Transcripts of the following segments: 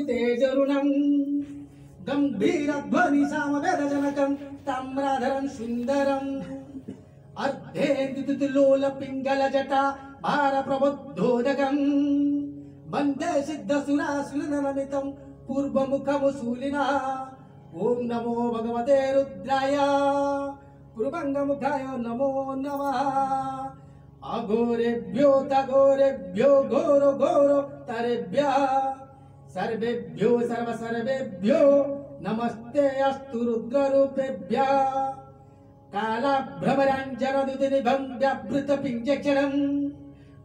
तेजरुणं गंभीरध्वनि सामवेदजनकं ताम्राधरं सुंदरं अर्धेन्दुतिलोल पिंगल जटा भारप्रबुद्धोदकं वन्दे सिद्धसुरासुरनमितं पूर्वमुखमुशूलिनः। ओं नमो भगवते रुद्राय पुरुभंगमुखाय नमो नमः। अघोरेभ्यो तघोरेभ्यो घोरो घोरो तरेभ्यः सर्वेभ्यो सर्वसर्वेभ्यो नमस्ते अस्तु रुद्ररूपेभ्यः। कालाभ्रमराञ्जनदुतिनिभं व्यावृतपिञ्जक्षणं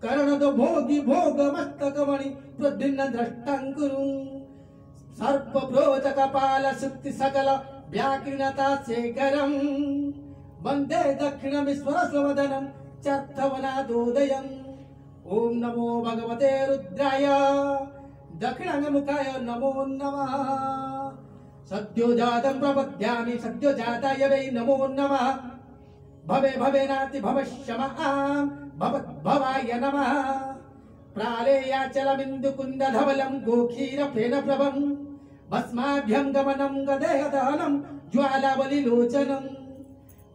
करणदो भोगि भोगमस्तकमणि प्रद्युम्न द्रष्टां कुरु। सर्पप्रोचकपाल शुक्ति सकल व्याकृणता शेखरं वन्दे दक्षिणमीश्वरस्वदनं चर्थवनादोदयम्। ओं नमो भगवते रुद्राय दक्षिणाङ्गमुखाय नमो नमः। सद्योजातं प्रपद्यामि सद्योजाताय वै नमो नमः। भवे भवेनाति भवश्यमः भवद्भवाय नमः। प्रालेयाचलमिन्दुकुन्दधवलं गोक्षीरफेनप्रभं भस्माभ्यं गमनं गदेहदहनं ज्वालावलिलोचनं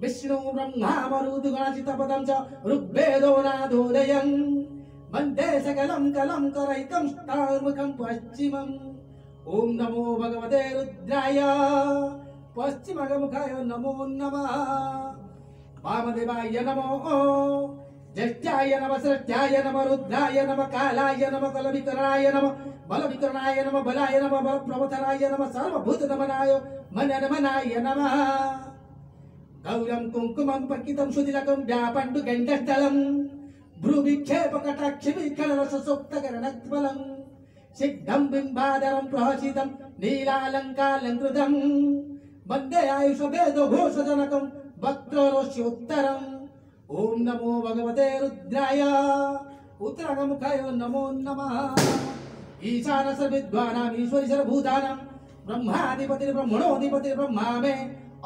विष्णु ब्रह्मा मरुद्गणचितपदं च ऋग्वेदो नादोदयं वन्दे सकलं कलं करैतं स्तार्मुखं पश्चिमम्। ओं नमो भगवते रुद्राय पश्चिमगमुखाय नमो नमः। वामदेवाय नमो ज्येष्ठाय नमः श्रेष्ठाय नमः रुद्राय नमः कालाय नमः कलविकरणाय नमः बलविकरणाय नमः बलाय नमः बलप्रवतराय नमः सर्वभूतनमनाय मननमनाय नमः। गौरं कुंकुमं पकितं सुतिलकं व्यापण्डुगण्डस्थलं भ्रूविक्षेपकटाक्षिविकलरससुप्तकरणत्फलं सिद्धं बिम्बाधरं प्रहसितं नीलालङ्कालङ्कृतं वन्दे आयुषवेदघोषजनकं वक्त्ररोष्योत्तरम्। ओं नमो भगवते रुद्राय उत्तराङ्गमुखाय नमो नमः। ईशान सर्वविद्वानां ईश्वरी सर्वभूतानां ब्रह्माधिपतिर्ब्रह्मणोऽधिपतिर्ब्रह्मा मे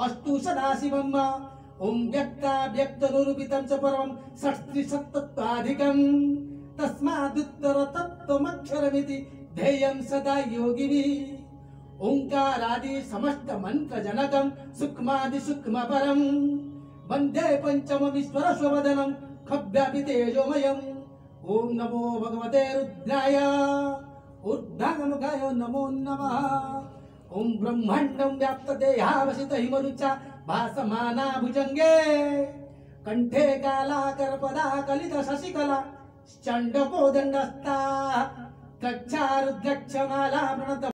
अस्तु सदाशिवम्। ओं व्यक्ताव्यक्तनिरूपितं च परमं षट्त्रिशतत्वाधिकं तस्मादुत्तरतत्त्वमक्षरमिति ध्येयं सदा योगिभिः। ओंकारादि समस्त मंत्र जनकं सूक्ष्मादिसूक्ष्मपरं वन्दे पंचममीश्वरस्वदनं खव्यापि तेजोमयम्। ओं नमो भगवते रुद्राय ऊर्ध्वमुखाय नमो नमः। ओं ब्रह्माण्डं व्याप्तदेहावसित हिमरुचा भासमाना भुजंगे कंठे कालाकरपदा कलित शशिकला चण्डकोदण्डस्था कक्षा रुद्रक्षमाला प्रणत